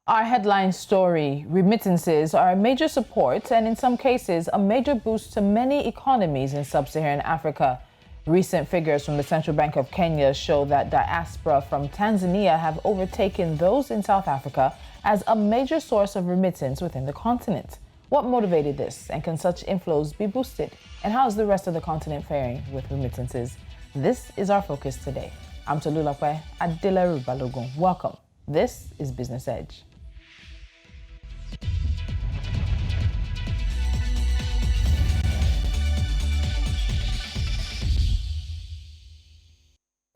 Our headline story: remittances are a major support and in some cases a major boost to many economies in sub-Saharan Africa. Recent figures from the Central Bank of Kenya show that diaspora from Tanzania have overtaken those in South Africa as a major source of remittance within the continent. What motivated this, and can such inflows be boosted? And how is the rest of the continent faring with remittances? This is our focus today. I'm Tolulope, Adeleru Balogun. Welcome. This is Business Edge.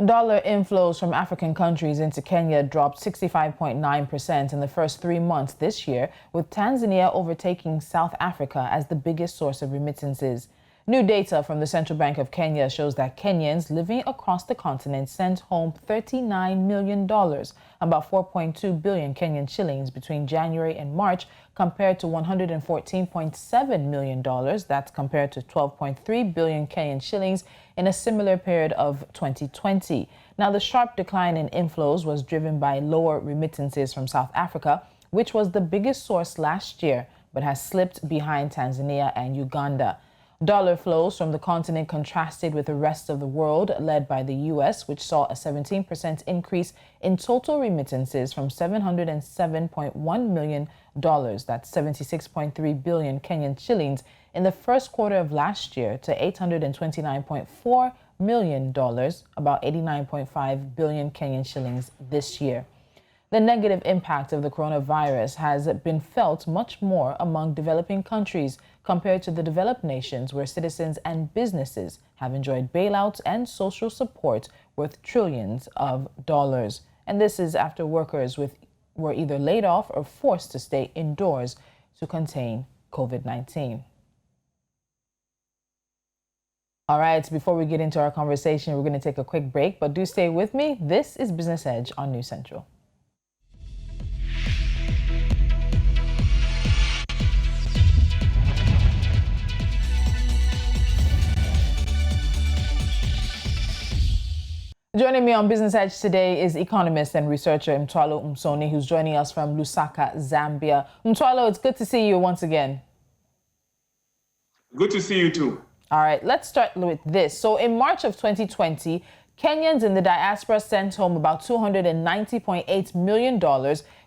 Dollar inflows from African countries into Kenya dropped 65.9% in the first 3 months this year, with Tanzania overtaking South Africa as the biggest source of remittances. New data from the Central Bank of Kenya shows that Kenyans living across the continent sent home $39 million, about 4.2 billion Kenyan shillings between January and March, compared to $114.7 million. That's compared to 12.3 billion Kenyan shillings in a similar period of 2020. Now, the sharp decline in inflows was driven by lower remittances from South Africa, which was the biggest source last year, but has slipped behind Tanzania and Uganda. Dollar flows from the continent contrasted with the rest of the world, led by the U.S., which saw a 17% increase in total remittances from $707.1 million, that's 76.3 billion Kenyan shillings, in the first quarter of last year to $829.4 million, about 89.5 billion Kenyan shillings this year. The negative impact of the coronavirus has been felt much more among developing countries compared to the developed nations, where citizens and businesses have enjoyed bailouts and social support worth trillions of dollars. And this is after workers were either laid off or forced to stay indoors to contain COVID-19. All right, before we get into our conversation, we're going to take a quick break, but do stay with me. This is Business Edge on News Central. Joining me on Business Edge today is economist and researcher Mtwalo Msoni, who's joining us from Lusaka, Zambia. Mtwalo, it's good to see you once again. Good to see you too. All right, let's start with this. So in March of 2020, Kenyans in the diaspora sent home about $290.8 million,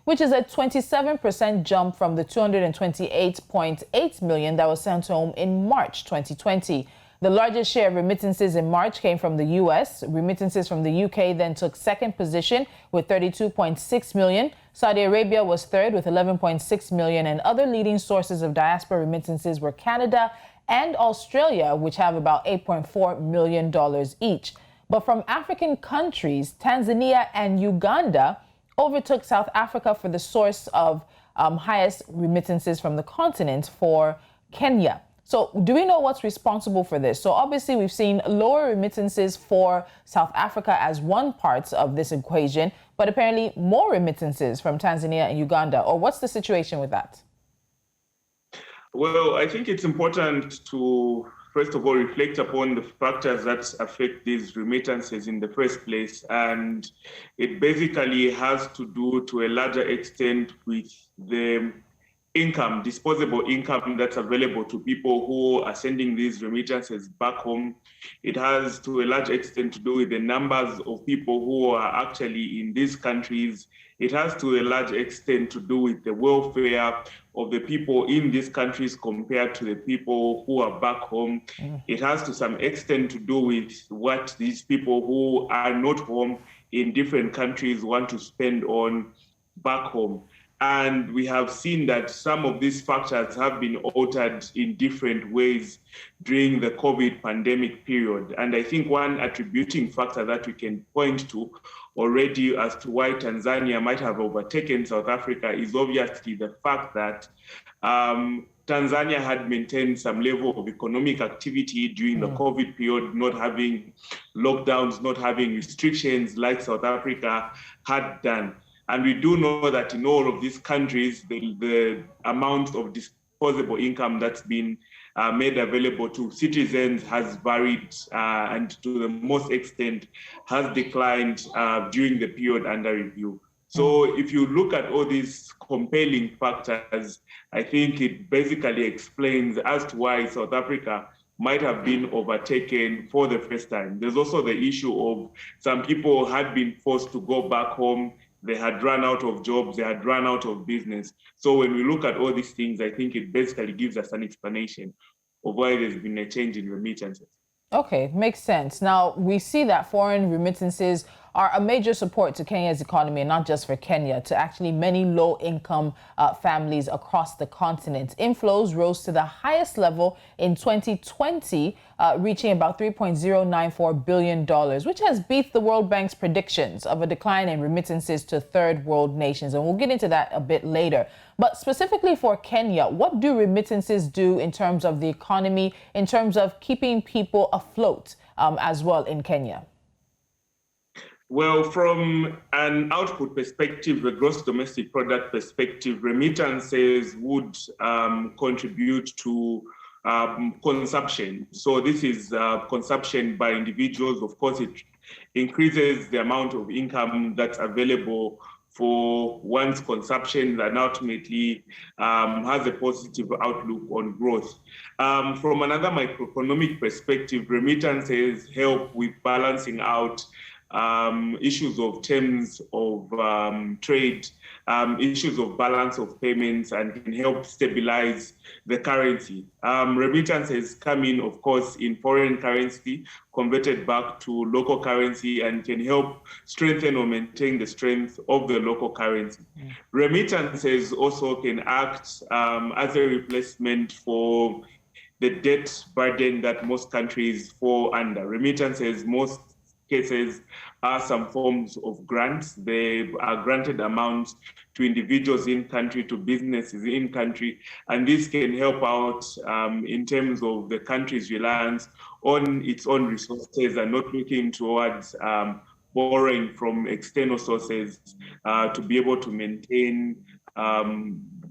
which is a 27% jump from the $228.8 million that was sent home in March 2020. The largest share of remittances in March came from the U.S. Remittances from the U.K. then took second position with $32.6 million. Saudi Arabia was third with $11.6 million, and other leading sources of diaspora remittances were Canada and Australia, which have about $8.4 million each. But from African countries, Tanzania and Uganda overtook South Africa for the source of highest remittances from the continent for Kenya. So do we know what's responsible for this? So obviously we've seen lower remittances for South Africa as one part of this equation, but apparently more remittances from Tanzania and Uganda. Or what's the situation with that? Well, I think it's important to, first of all, reflect upon the factors that affect these remittances in the first place. And it basically has to do to a larger extent with the income, disposable income that's available to people who are sending these remittances back home. It has to a large extent to do with the numbers of people who are actually in these countries. It has to a large extent to do with the welfare of the people in these countries compared to the people who are back home. It has to some extent to do with what these people who are not home in different countries want to spend on back home. And we have seen that some of these factors have been altered in different ways during the COVID pandemic period. And I think one attributing factor that we can point to already as to why Tanzania might have overtaken South Africa is obviously the fact that Tanzania had maintained some level of economic activity during the COVID period, not having lockdowns, not having restrictions like South Africa had done. And we do know that in all of these countries, the amount of disposable income that's been made available to citizens has varied and to the most extent has declined during the period under review. So if you look at all these compelling factors, I think it basically explains as to why South Africa might have been overtaken for the first time. There's also the issue of some people had been forced to go back home. They had run out of jobs, they had run out of business. So when we look at all these things, I think it basically gives us an explanation of why there's been a change in remittances. Okay, makes sense. Now, we see that foreign remittances are a major support to Kenya's economy, and not just for Kenya, to actually many low-income families across the continent. Inflows rose to the highest level in 2020, reaching about $3.094 billion, which has beat the World Bank's predictions of a decline in remittances to third world nations. And we'll get into that a bit later. But specifically for Kenya, what do remittances do in terms of the economy, in terms of keeping people afloat as well in Kenya? Well, from an output perspective, a gross domestic product perspective, remittances would contribute to consumption. So this is consumption by individuals. Of course, it increases the amount of income that's available for one's consumption and ultimately has a positive outlook on growth. From another microeconomic perspective, remittances help with balancing out issues of terms of trade, issues of balance of payments, and can help stabilize the currency. Remittances come in, of course, in foreign currency, converted back to local currency, and can help strengthen or maintain the strength of the local currency. Remittances also can act as a replacement for the debt burden that most countries fall under. Remittances, most cases, are some forms of grants. They are granted amounts to individuals in country, to businesses in country, and this can help out in terms of the country's reliance on its own resources and not looking towards borrowing from external sources to be able to maintain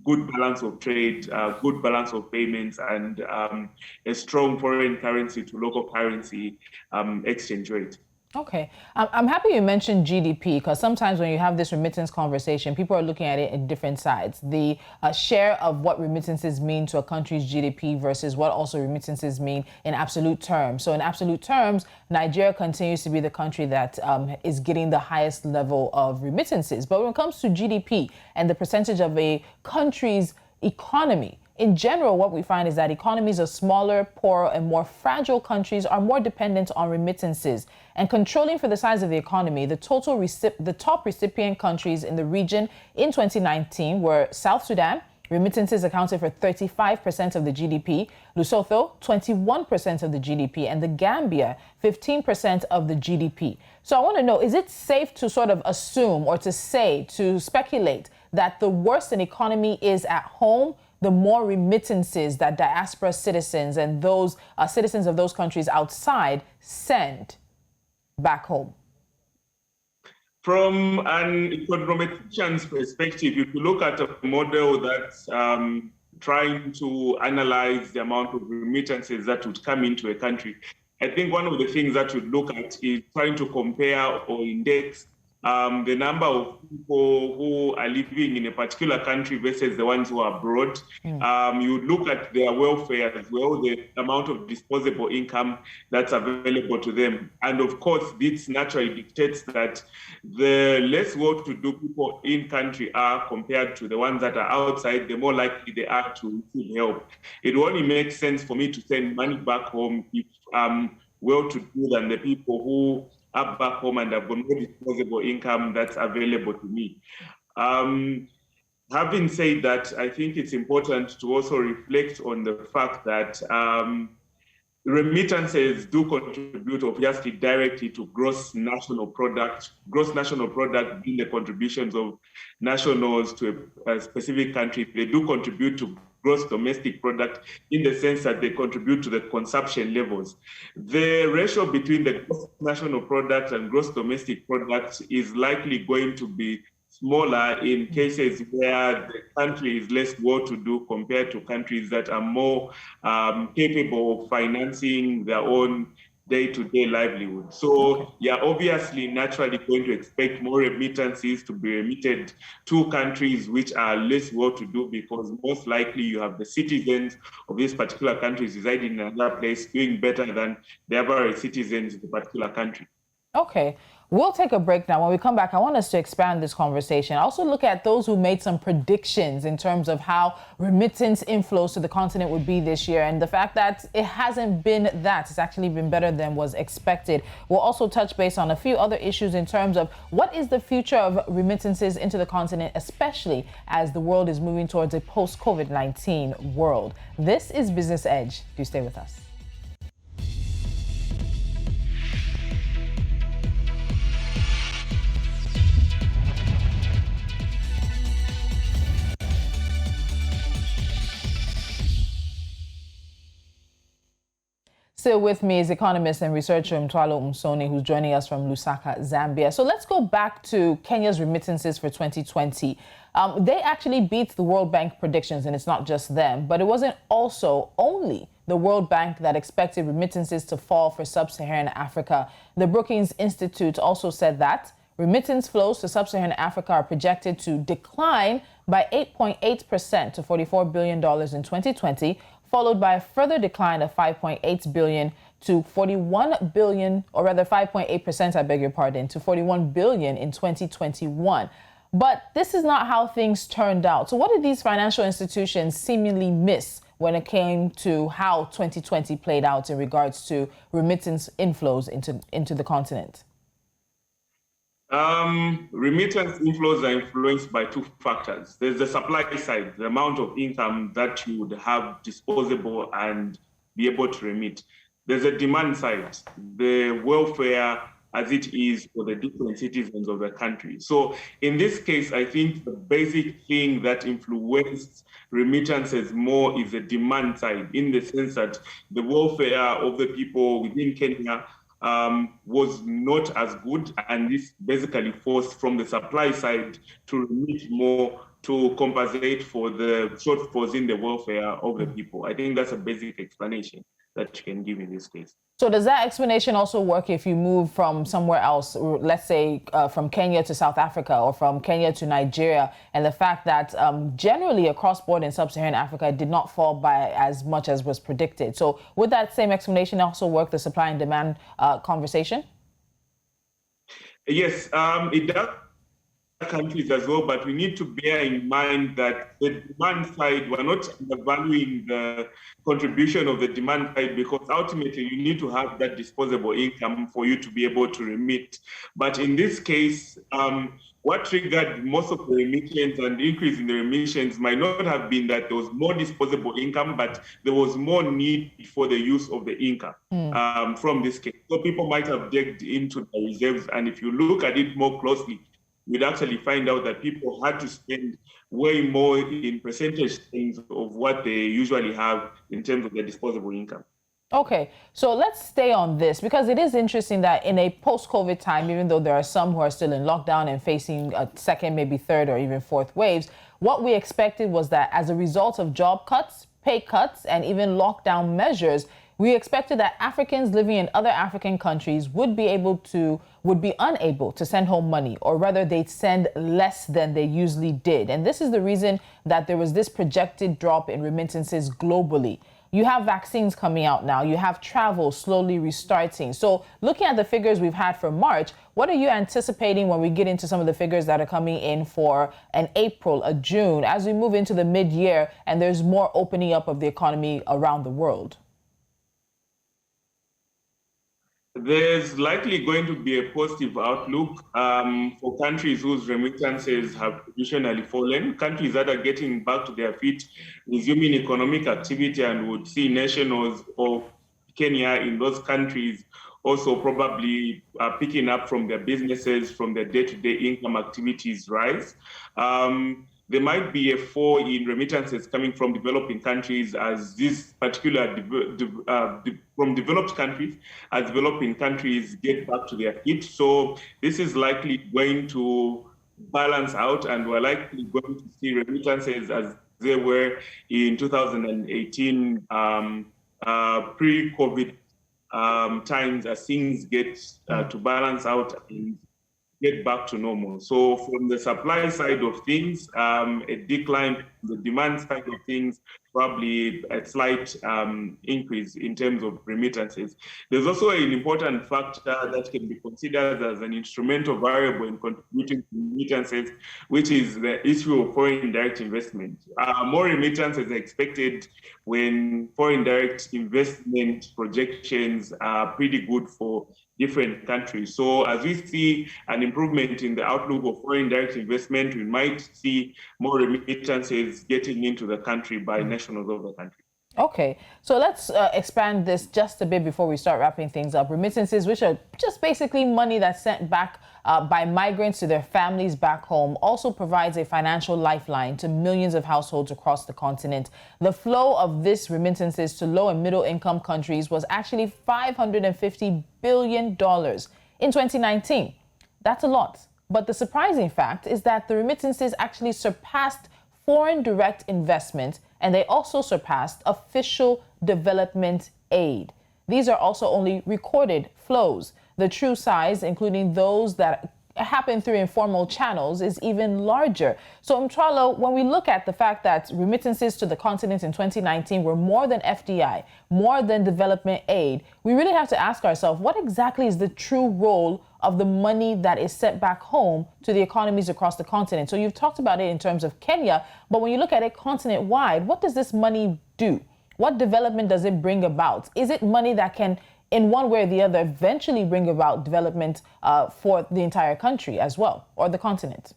good balance of trade, good balance of payments, and a strong foreign currency to local currency exchange rate. Okay. I'm happy you mentioned GDP, because sometimes when you have this remittance conversation, people are looking at it in different sides. The share of what remittances mean to a country's GDP versus what also remittances mean in absolute terms. So in absolute terms, Nigeria continues to be the country that is getting the highest level of remittances. But when it comes to GDP and the percentage of a country's economy, in general, what we find is that economies of smaller, poorer, and more fragile countries are more dependent on remittances. And controlling for the size of the economy, the top recipient countries in the region in 2019 were South Sudan. Remittances accounted for 35% of the GDP, Lesotho, 21% of the GDP, and the Gambia, 15% of the GDP. So I want to know, is it safe to sort of assume or to say, to speculate that the worse an economy is at home, the more remittances that diaspora citizens and those citizens of those countries outside send back home? From an econometrician's perspective, if you look at a model that's trying to analyze the amount of remittances that would come into a country, I think one of the things that you look at is trying to compare or index the number of people who are living in a particular country versus the ones who are abroad. You look at their welfare as well, the amount of disposable income that's available to them. And of course, this naturally dictates that the less well-to-do people in country are compared to the ones that are outside, the more likely they are to receive help. It only makes sense for me to send money back home if I'm well-to-do than the people who are back home and have got no disposable income that's available to me. Having said that, I think it's important to also reflect on the fact that remittances do contribute obviously directly to gross national product. Gross national product being the contributions of nationals to a specific country. They do contribute to gross domestic product in the sense that they contribute to the consumption levels. The ratio between the gross national product and gross domestic product is likely going to be smaller in cases where the country is less well-to-do compared to countries that are more capable of financing their own day-to-day livelihood. So you're obviously naturally going to expect more remittances to be remitted to countries which are less well-to-do, because most likely you have the citizens of these particular countries residing in another place doing better than the average citizens of the particular country. Okay, we'll take a break now. When we come back, I want us to expand this conversation. Also look at those who made some predictions in terms of how remittance inflows to the continent would be this year, and the fact that it hasn't been that. It's actually been better than was expected. We'll also touch base on a few other issues in terms of what is the future of remittances into the continent, especially as the world is moving towards a post-COVID-19 world. This is Business Edge. Do stay with us. Still with me is economist and researcher Mtwalo Msoni, who's joining us from Lusaka, Zambia. So let's go back to Kenya's remittances for 2020. They actually beat the World Bank predictions, and it's not just them, but it wasn't also only the World Bank that expected remittances to fall for sub-Saharan Africa. The Brookings Institute also said that remittance flows to sub-Saharan Africa are projected to decline by 8.8% to $44 billion in 2020, followed by a further decline of 5.8 billion to 41 billion, or rather 5.8%, I beg your pardon, to 41 billion in 2021. But this is not how things turned out. So what did these financial institutions seemingly miss when it came to how 2020 played out in regards to remittance inflows into the continent? Remittance inflows are influenced by two factors. There's the supply side, the amount of income that you would have disposable and be able to remit. There's a demand side, the welfare as it is for the different citizens of the country. So in this case, I think the basic thing that influenced remittances more is the demand side, in the sense that the welfare of the people within Kenya was not as good, and this basically forced from the supply side to remit more to compensate for the shortfalls in the welfare of the people. I think that's a basic explanation that you can give in this case. So does that explanation also work if you move from somewhere else, let's say from Kenya to South Africa or from Kenya to Nigeria, and the fact that generally across border in sub-Saharan Africa did not fall by as much as was predicted? So would that same explanation also work the supply and demand conversation? Yes, it does. Countries as well, but we need to bear in mind that the demand side, we're not undervaluing the contribution of the demand side, because ultimately you need to have that disposable income for you to be able to remit. But in this case, what triggered most of the remittances and increase in the remittances might not have been that there was more disposable income, but there was more need for the use of the income from this case. So people might have digged into the reserves, and if you look at it more closely, we'd actually find out that people had to spend way more in percentage things of what they usually have in terms of their disposable income. Okay, so let's stay on this, because it is interesting that in a post-COVID time, even though there are some who are still in lockdown and facing a second, maybe third or even fourth waves, what we expected was that as a result of job cuts, pay cuts, and even lockdown measures, we expected that Africans living in other African countries would be unable to send home money, or rather they'd send less than they usually did. And this is the reason that there was this projected drop in remittances globally. You have vaccines coming out now. You have travel slowly restarting. So looking at the figures we've had for March, what are you anticipating when we get into some of the figures that are coming in for an April, a June, as we move into the mid-year and there's more opening up of the economy around the world? There's likely going to be a positive outlook for countries whose remittances have traditionally fallen, countries that are getting back to their feet, resuming economic activity, and would see nationals of Kenya in those countries also probably picking up from their businesses, from their day-to-day income activities rise. There might be a fall in remittances coming from developing countries, as this particular from developed countries, as developing countries get back to their feet. So this is likely going to balance out, and we're likely going to see remittances as they were in 2018, pre-COVID times as things get to balance out and get back to normal. So from the supply side of things, a decline, the demand side of things, probably a slight increase in terms of remittances. There's also an important factor that can be considered as an instrumental variable in contributing to remittances, which is the issue of foreign direct investment. More remittances are expected when foreign direct investment projections are pretty good for different countries. So as we see an improvement in the outlook of foreign direct investment, we might see more remittances getting into the country by nationals of the country. Okay, so let's expand this just a bit before we start wrapping things up. Remittances, which are just basically money that's sent back by migrants to their families back home, also provides a financial lifeline to millions of households across the continent. The flow of this remittances to low and middle income countries was actually $550 billion in 2019. That's a lot. But the surprising fact is that the remittances actually surpassed foreign direct investment, and they also surpassed official development aid. These are also only recorded flows. The true size, including those that happen through informal channels, is even larger. So Mtwalo, when we look at the fact that remittances to the continent in 2019 were more than FDI, more than development aid, we really have to ask ourselves, what exactly is the true role of the money that is sent back home to the economies across the continent? So you've talked about it in terms of Kenya, but when you look at it continent-wide, what does this money do? What development does it bring about? Is it money that can, in one way or the other, eventually bring about development for the entire country as well, or the continent?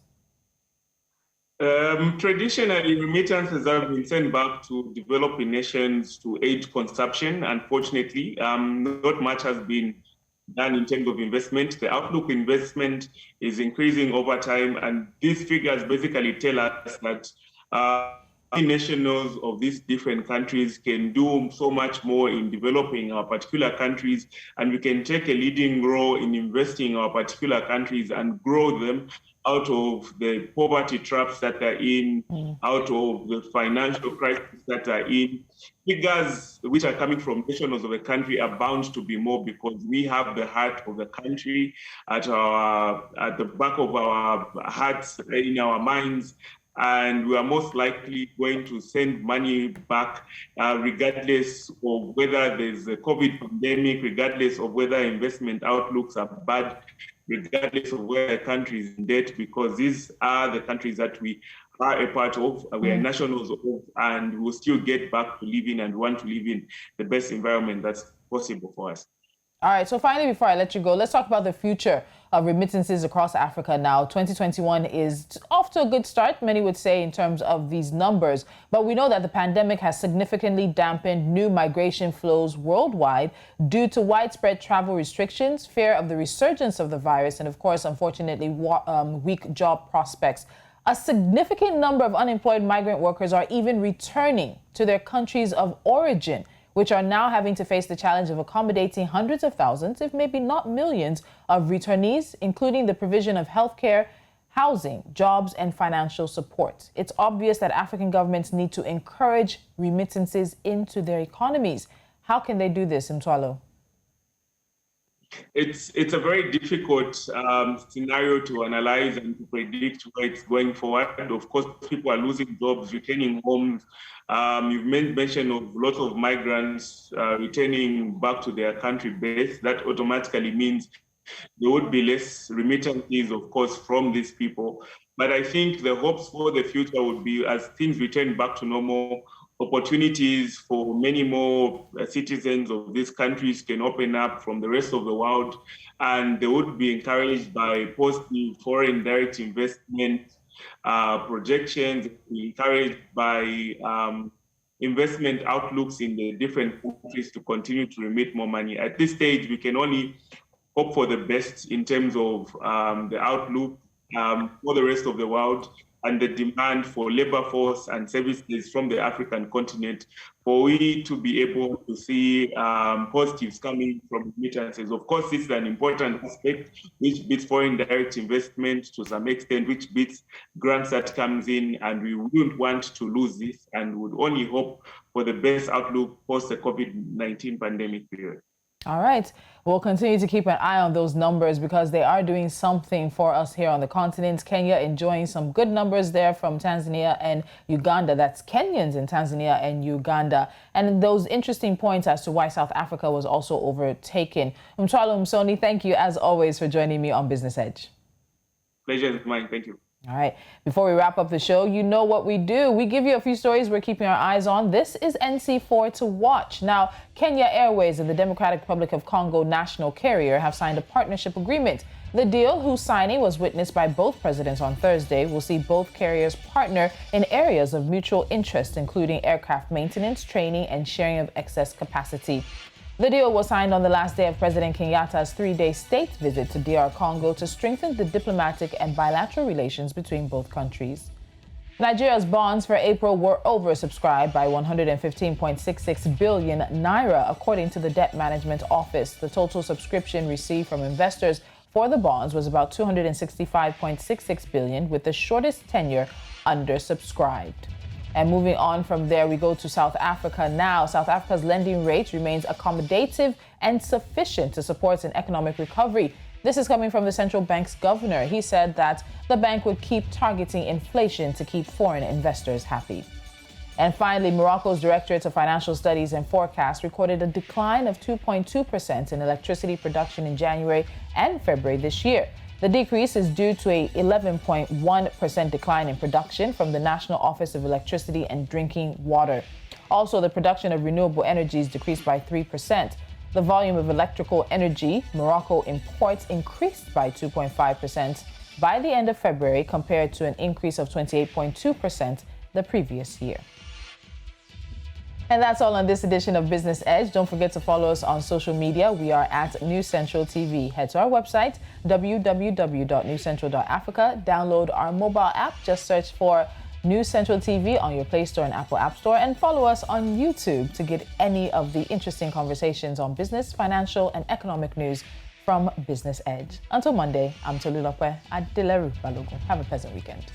Traditionally, remittances have been sent back to developing nations to aid consumption. Unfortunately, not much has been done in terms of investment. The outlook investment is increasing over time, and these figures basically tell us that nationals of these different countries can do so much more in developing our particular countries, and we can take a leading role in investing in our particular countries and grow them out of the poverty traps that they're in, out of the financial crisis that they're in. Figures which are coming from nationals of the country are bound to be more, because we have the heart of the country at the back of our hearts, in our minds, and we are most likely going to send money back regardless of whether there's a COVID pandemic, regardless of whether investment outlooks are bad, regardless of where a country is in debt, because these are the countries that we are a part of, we are nationals of, and we'll still get back to living and want to live in the best environment that's possible for us. All right, so finally, before I let you go, let's talk about the future of remittances across Africa now. 2021 is off to a good start, many would say, in terms of these numbers. But we know that the pandemic has significantly dampened new migration flows worldwide due to widespread travel restrictions, fear of the resurgence of the virus, and of course, unfortunately, weak job prospects. A significant number of unemployed migrant workers are even returning to their countries of origin, which are now having to face the challenge of accommodating hundreds of thousands, if maybe not millions, of returnees, including the provision of healthcare, housing, jobs, and financial support. It's obvious that African governments need to encourage remittances into their economies. How can they do this, Mtwalo? It's a very difficult scenario to analyze and to predict where it's going forward. Of course, people are losing jobs, returning homes. You've mentioned of lots of migrants returning back to their country base. That automatically means there would be less remittances, of course, from these people. But I think the hopes for the future would be, as things return back to normal, opportunities for many more citizens of these countries can open up from the rest of the world, and they would be encouraged by positive foreign direct investment projections, encouraged by investment outlooks in the different countries to continue to remit more money. At this stage, we can only hope for the best in terms of the outlook for the rest of the world, and the demand for labor force and services from the African continent, for we to be able to see positives coming from remittances. Of course, this is an important aspect which beats foreign direct investment to some extent, which beats grants that comes in, and we wouldn't want to lose this, and would only hope for the best outlook post the COVID-19 pandemic period. All right. We'll continue to keep an eye on those numbers because they are doing something for us here on the continent. Kenya enjoying some good numbers there from Tanzania and Uganda. That's Kenyans in Tanzania and Uganda. And those interesting points as to why South Africa was also overtaken. Mtwalo, Msoni, thank you as always for joining me on Business Edge. Pleasure is mine. Thank you. All right. Before we wrap up the show, you know what we do. We give you a few stories we're keeping our eyes on. This is NC4 to watch. Now, Kenya Airways and the Democratic Republic of Congo national carrier have signed a partnership agreement. The deal, whose signing was witnessed by both presidents on Thursday, will see both carriers partner in areas of mutual interest, including aircraft maintenance, training, and sharing of excess capacity. The deal was signed on the last day of President Kenyatta's 3-day state visit to DR Congo to strengthen the diplomatic and bilateral relations between both countries. Nigeria's bonds for April were oversubscribed by 115.66 billion naira, according to the Debt Management Office. The total subscription received from investors for the bonds was about 265.66 billion, with the shortest tenure undersubscribed. And moving on from there, we go to South Africa now. South Africa's lending rate remains accommodative and sufficient to support an economic recovery. This is coming from the central bank's governor. He said that the bank would keep targeting inflation to keep foreign investors happy. And finally, Morocco's Directorate of Financial Studies and Forecasts recorded a decline of 2.2% in electricity production in January and February this year. The decrease is due to a 11.1% decline in production from the National Office of Electricity and Drinking Water. Also, the production of renewable energies decreased by 3%. The volume of electrical energy Morocco imports increased by 2.5% by the end of February, compared to an increase of 28.2% the previous year. And that's all on this edition of Business Edge. Don't forget to follow us on social media. We are at News Central TV. Head to our website, www.newscentral.africa. Download our mobile app. Just search for News Central TV on your Play Store and Apple App Store. And follow us on YouTube to get any of the interesting conversations on business, financial, and economic news from Business Edge. Until Monday, I'm Tolulope. Adeleru, Balogun. Have a pleasant weekend.